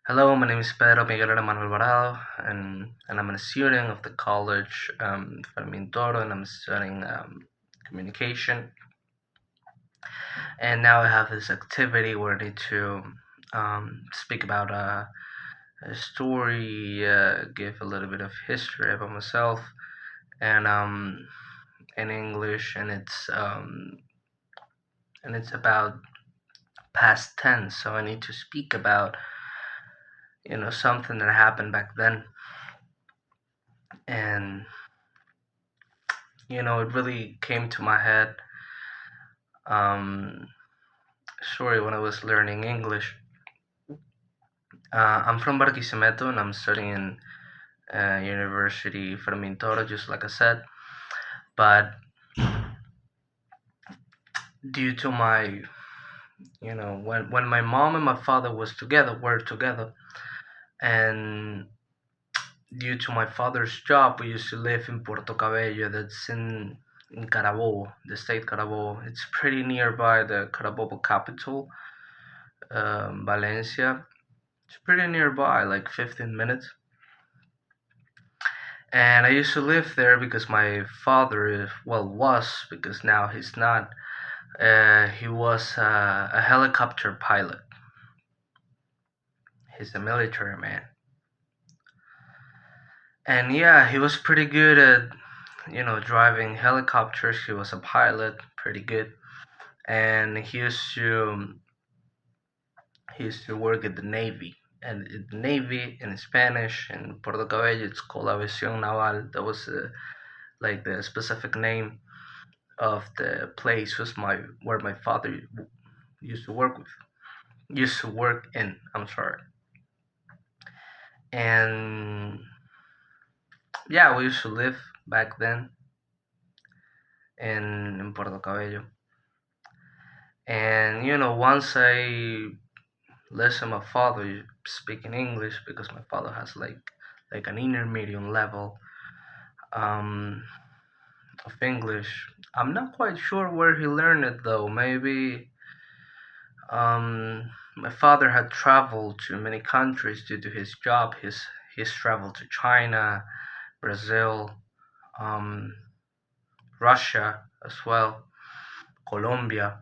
Hello, my name is Pedro Aleman Alvarado, and I'm a student of the college Fermin Toro, and I'm studying communication. And now I have this activity where I need to speak about a story, give a little bit of history about myself, and in English, and it's about past tense. So I need to speak about something that happened back then, and it really came to my head. Um, Sorry, when I was learning English. I'm from Barquisimeto and I'm studying in University Fermin Toro, just like I said. But due to my, when my mom and my father were together, and due to my father's job, we used to live in Puerto Cabello, that's in Carabobo, the state Carabobo. It's pretty nearby the Carabobo capital, Valencia. It's pretty nearby, like 15 minutes. And I used to live there because my father, was, because now he's not. He was a helicopter pilot. He's a military man. And yeah, he was pretty good at, driving helicopters. He was a pilot, pretty good. And he used to work at the Navy. And the Navy, in Spanish, in Puerto Cabello, it's called Aviación Naval. That was like the specific name of the place was where my father used to work in. I'm sorry. And yeah, we used to live back then in Puerto Cabello. And once I listened my father speaking English, because my father has like an intermediate level um, of English. I'm not quite sure where he learned it though. Maybe my father had traveled to many countries due to his job. He's traveled to China, Brazil, um, Russia as well, Colombia.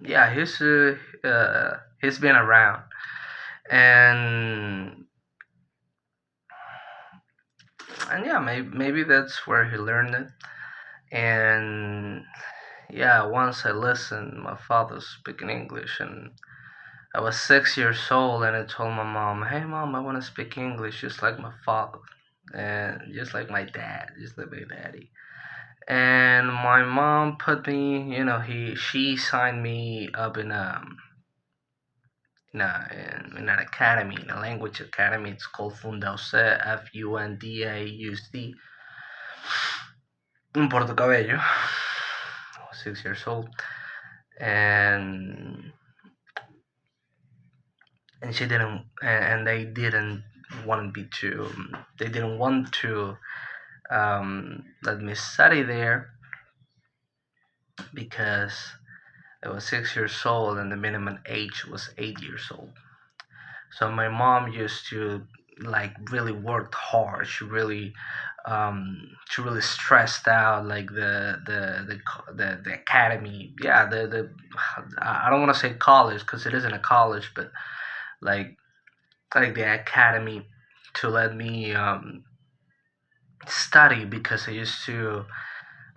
Yeah, he's been around, and yeah, maybe that's where he learned it. And yeah, once I listened my father speaking English, and I was 6 years old, and I told my mom, "Hey, mom, I want to speak English just like my father, and just like my dad, just like my daddy." And my mom put me, she signed me up in an academy, in a language academy. It's called Fundauc, Fundauc, in Puerto Cabello. I was 6 years old, and she didn't, and they didn't want to let me study there because I was 6 years old and the minimum age was 8 years old. So my mom used to really worked hard. She really stressed out like the academy. Yeah, the I don't want to say college because it isn't a college, but like the academy to let me study, because I used to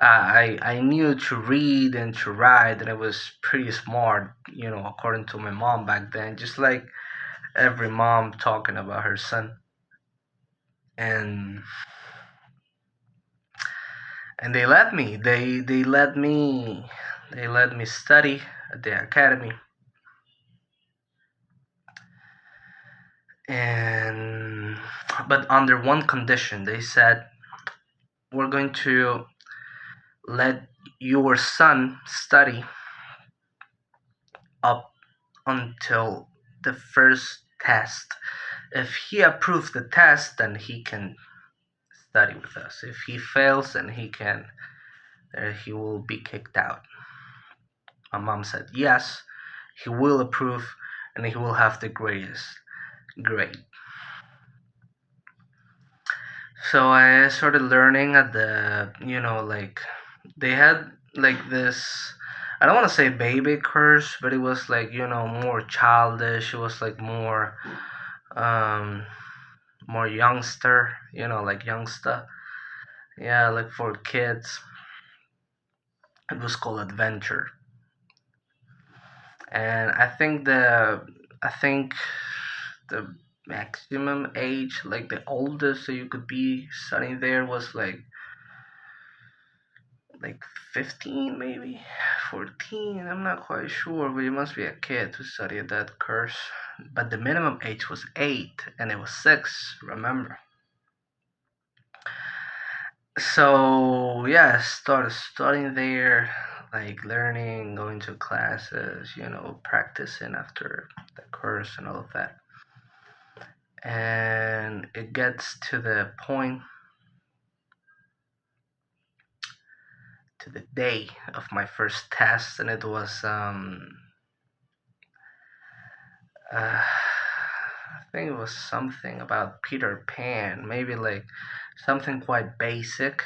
I knew to read and to write, and I was pretty smart, according to my mom back then, just like every mom talking about her son. And they let me study at the academy. And but under one condition. They said, we're going to let your son study up until the first test. If he approves the test, then he can study with us. If he fails, then he will be kicked out. My mom said yes, he will approve, and he will have the greatest grade. So I started learning at the, like they had like this. I don't want to say baby curse, but it was like more childish. It was like um more youngster, like youngster. Yeah, like for kids. It was called Adventure, and I think the maximum age, like the oldest that you could be studying there was like 15 maybe 14. I'm not quite sure, but you must be a kid to study at that course. But the minimum age was 8 and it was 6, remember. So yeah, I started studying there, like learning, going to classes, practicing after the course and all of that. And it gets to the point, to the day of my first test, and it was I think it was something about Peter Pan, maybe like something quite basic,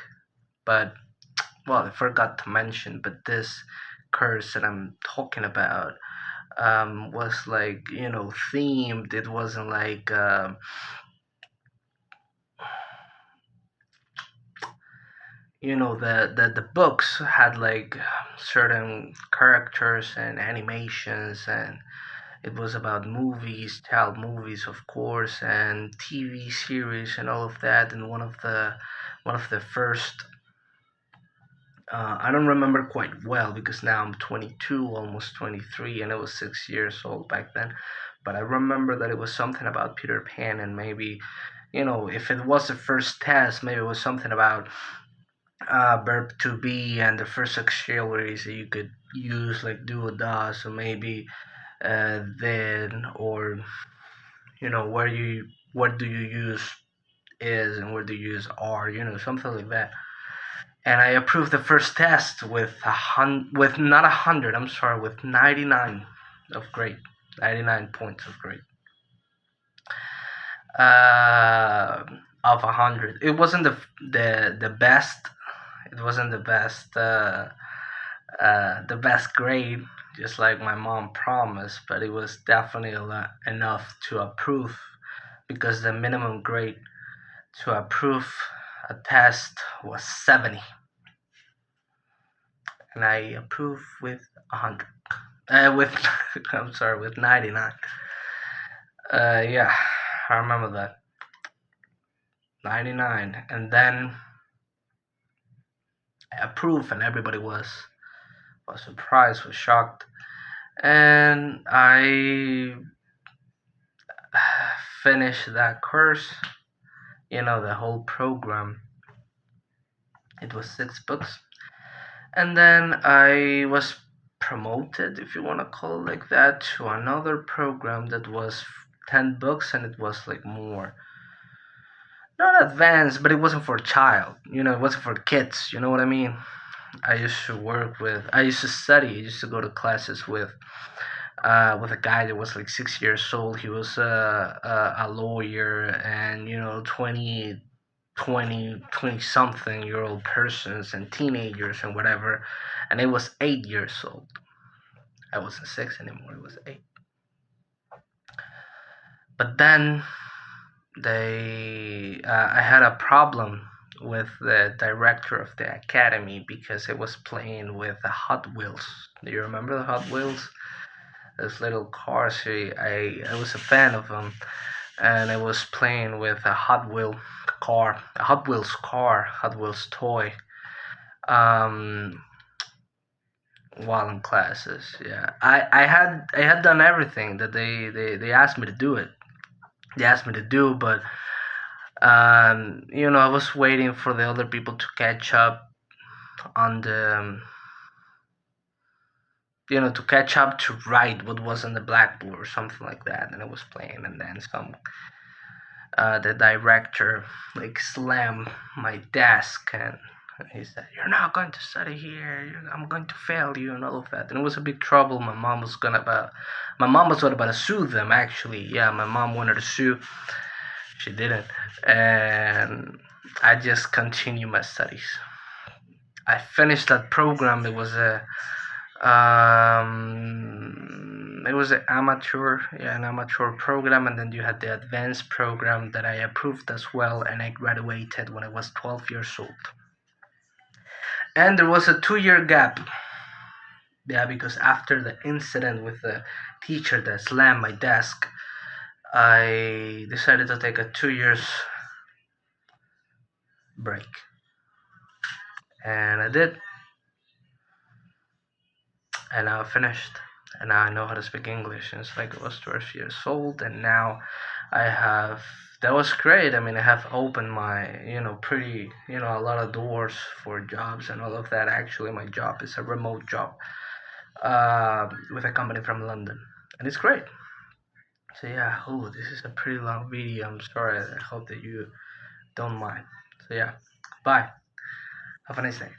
but well, I forgot to mention. But this curse that I'm talking about was like themed. It wasn't like the books had like certain characters and animations, and it was about movies, child movies, of course, and TV series and all of that. And one of the first, I don't remember quite well because now I'm 22, almost 23, and I was 6 years old back then. But I remember that it was something about Peter Pan, and maybe, if it was the first test, maybe it was something about verb to be and the first auxiliaries that you could use, like do or does, or maybe then, or what do you use is and where do you use are, something like that. And I approved the first test with with not 100. I'm sorry, with 99 of grade, 99 points of grade. Uh, of 100. It wasn't the best. It wasn't the best grade, just like my mom promised, but it was definitely enough to approve, because the minimum grade to approve a test was 70, and I approved with 100. With I'm sorry, with 99. Yeah, I remember that, 99, and then I approved, and everybody was surprised, was shocked, and I finished that course. The whole program. It was 6 books, and then I was promoted, if you want to call it like that, to another program that was 10 books, and it was like more not advanced, but it wasn't for child. It wasn't for kids. You know what I mean? I used to study. I used to go to classes with a guy that was like 6 years old. He was a lawyer, and 20 something year old persons and teenagers and whatever, and it was 8 years old. I wasn't 6 anymore, it was 8. But then I had a problem with the director of the academy because I was playing with the Hot Wheels. Do you remember the Hot Wheels? Those little cars. I was a fan of them, and I was playing with a Hot Wheels car, Hot Wheels toy, um, while in classes. Yeah, I had done everything that they asked me to do it. They asked me to do, but I was waiting for the other people to catch up on to catch up to write what was on the blackboard or something like that, and I was playing, and then the director like slammed my desk, and And he said, "You're not going to study here. I'm going to fail you," and all of that. And it was a big trouble. My mom was about to sue them. Actually, yeah, my mom wanted to sue. She didn't, and I just continued my studies. I finished that program. It was an amateur program, and then you had the advanced program that I approved as well, and I graduated when I was 12 years old. And there was a 2 year gap. Yeah, because after the incident with the teacher that slammed my desk, I decided to take a 2 years break, and I did, and now I finished, and now I know how to speak English. And it's like I was 12 years old, and now I have. That was great. I mean, I have opened my, pretty, a lot of doors for jobs and all of that. Actually, my job is a remote job with a company from London, and it's great. So yeah, oh, this is a pretty long video. I'm sorry. I hope that you don't mind. So yeah, bye. Have a nice day.